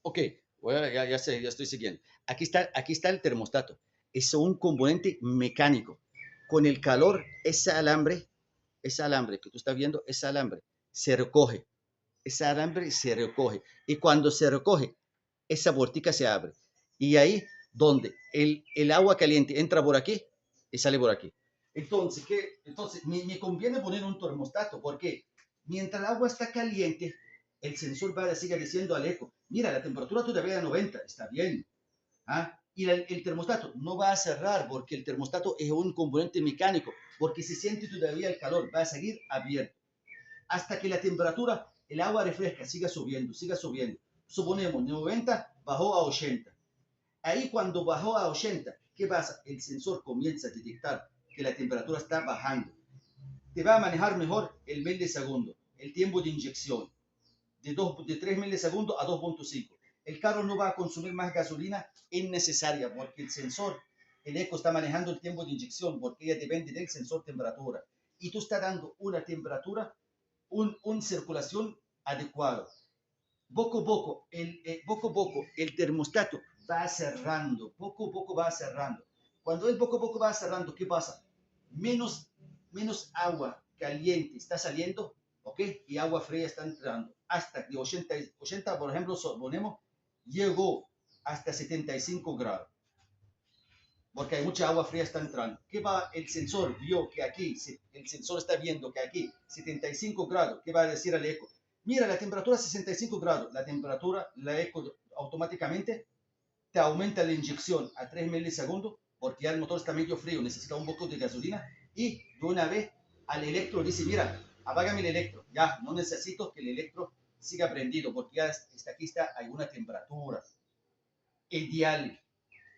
Ok, ya sé, ya estoy siguiendo. Aquí está el termostato. Es un componente mecánico. Con el calor, ese alambre que tú estás viendo, ese alambre se recoge. Ese alambre se recoge. Y cuando se recoge, esa vortica se abre. Y ahí donde el agua caliente entra por aquí y sale por aquí. Entonces, Entonces me conviene poner un termostato porque mientras el agua está caliente, el sensor va a seguir diciendo al eco, mira, la temperatura todavía es 90, está bien. ¿Ah? Y el termostato no va a cerrar porque el termostato es un componente mecánico, porque se siente todavía el calor, va a seguir abierto hasta que la temperatura, el agua refresca, siga subiendo, siga subiendo. Suponemos 90 bajó a 80. Ahí cuando bajó a 80, ¿qué pasa? El sensor comienza a detectar que la temperatura está bajando. Te va a manejar mejor el milisegundo, el tiempo de inyección, de 3 milisegundos a 2.5. El carro no va a consumir más gasolina innecesaria porque el sensor, el eco está manejando el tiempo de inyección porque ella depende del sensor temperatura. Y tú estás dando una temperatura, una circulación adecuada. Poco a poco el termostato va cerrando, poco a poco va cerrando. Cuando él poco a poco va cerrando, ¿qué pasa? Menos, menos agua caliente está saliendo, ¿ok? Y agua fría está entrando. Hasta que 80 por ejemplo, suponemos, llegó hasta 75 grados, porque hay mucha agua fría está entrando. ¿Qué va? El sensor vio que aquí, el sensor está viendo que aquí 75 grados, ¿qué va a decir al eco? Mira, la temperatura es 65 grados, la temperatura, la eco automáticamente te aumenta la inyección a 3 milisegundos, porque ya el motor está medio frío, necesita un poco de gasolina, y de una vez al electro dice, mira, apágame el electro, ya, no necesito que el electro siga prendido, porque ya aquí está, hay una temperatura ideal.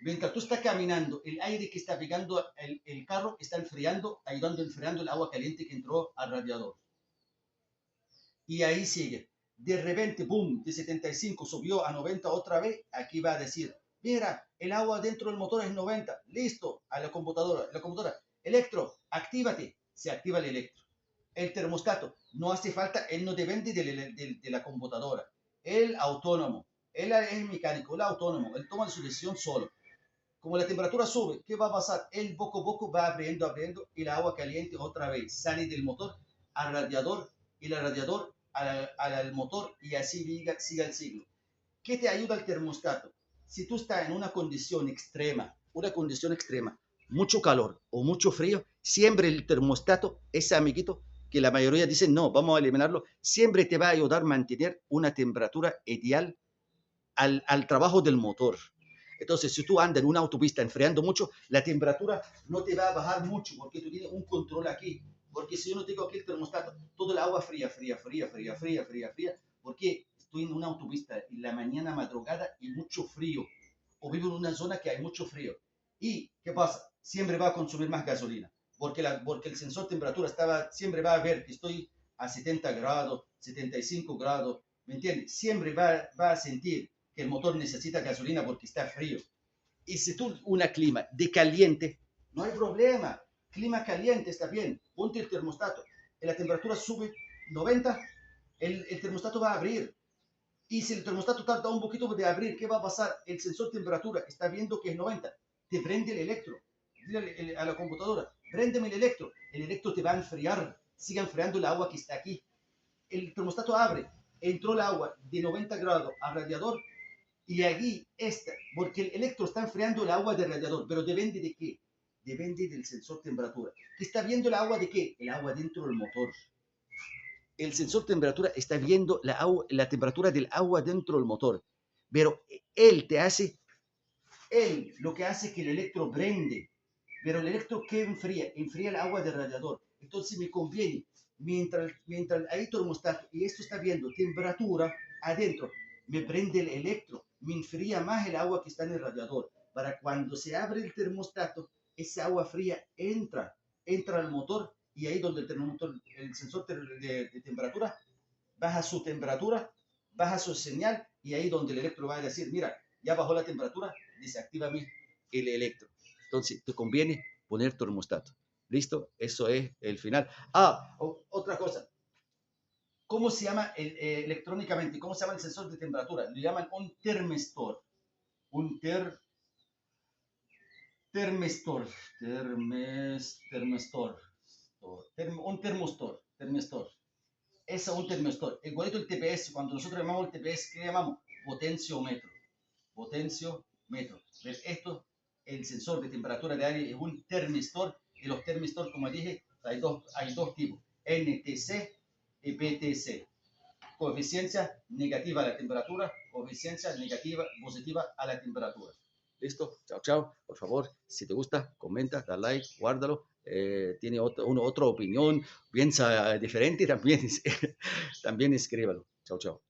Mientras tú estás caminando, el aire que está pegando el carro está enfriando, ayudando a enfriando el agua caliente que entró al radiador. Y ahí sigue. De repente, boom, de 75 subió a 90 otra vez. Aquí va a decir, mira, el agua dentro del motor es 90. Listo, a la computadora. La computadora, electro, actívate. Se activa el electro. El termostato, no hace falta, él no depende de la computadora. El autónomo, él es mecánico, el autónomo, él toma su decisión solo. Como la temperatura sube, ¿qué va a pasar? Él poco a poco va abriendo, abriendo y el agua caliente otra vez sale del motor al radiador y el radiador al motor y así siga el ciclo. ¿Qué te ayuda el termostato? Si tú estás en una condición extrema, mucho calor o mucho frío, siempre el termostato, ese amiguito que la mayoría dicen, no, vamos a eliminarlo, siempre te va a ayudar a mantener una temperatura ideal al trabajo del motor. Entonces, si tú andas en una autopista enfriando mucho, la temperatura no te va a bajar mucho porque tú tienes un control aquí. Porque si yo no tengo aquí el termostato, todo el agua fría, fría, fría, fría, fría, fría, fría, porque estoy en una autopista en la mañana madrugada y mucho frío. O vivo en una zona que hay mucho frío. ¿Y qué pasa? Siempre va a consumir más gasolina. Porque el sensor de temperatura siempre va a ver que estoy a 70 grados, 75 grados, ¿me entiendes? Siempre va a sentir que el motor necesita gasolina porque está frío. Y si tú una clima de caliente, no hay problema. Clima caliente está bien. Ponte el termostato. La temperatura sube 90, el termostato va a abrir. Y si el termostato tarda un poquito de abrir, ¿qué va a pasar? El sensor de temperatura está viendo que es 90. Te prende el electro. Dile a la computadora, préndeme el electro te va a enfriar. Siga enfriando el agua que está aquí. El termostato abre. Entró el agua de 90 grados al radiador y allí está, porque el electro está enfriando el agua del radiador, pero depende de qué? Depende del sensor temperatura. ¿Que está viendo el agua de qué? El agua dentro del motor. El sensor temperatura está viendo la temperatura del agua dentro del motor, pero él lo que hace es que el electro prende, pero el electro que enfría el agua del radiador. Entonces me conviene, mientras hay termostato y esto está viendo temperatura adentro, me prende el electro, me enfría más el agua que está en el radiador. Para cuando se abre el termostato, esa agua fría entra al motor y ahí donde el sensor de temperatura baja su temperatura, baja su señal y ahí donde el electro va a decir, mira, ya bajó la temperatura, desactívame el electro. Entonces, te conviene poner termostato. ¿Listo? Eso es el final. Otra cosa. ¿Cómo se llama electrónicamente? ¿Cómo se llama el sensor de temperatura? Lo llaman un termistor. Un termistor. Termistor. Un termistor. Es un termistor. Igualito el TPS. Cuando nosotros llamamos el TPS, ¿qué llamamos? Potenciómetro. Potenciómetro. Esto, el sensor de temperatura de aire es un termistor. Y los termistores, como dije, hay dos tipos. NTC y BTC. Coeficiencia negativa a la temperatura, coeficiencia negativa, positiva a la temperatura. ¿Listo? Chao, chao. Por favor, si te gusta, comenta, da like, guárdalo. Tiene otra opinión, piensa diferente, también, también escríbalo. Chao, chao.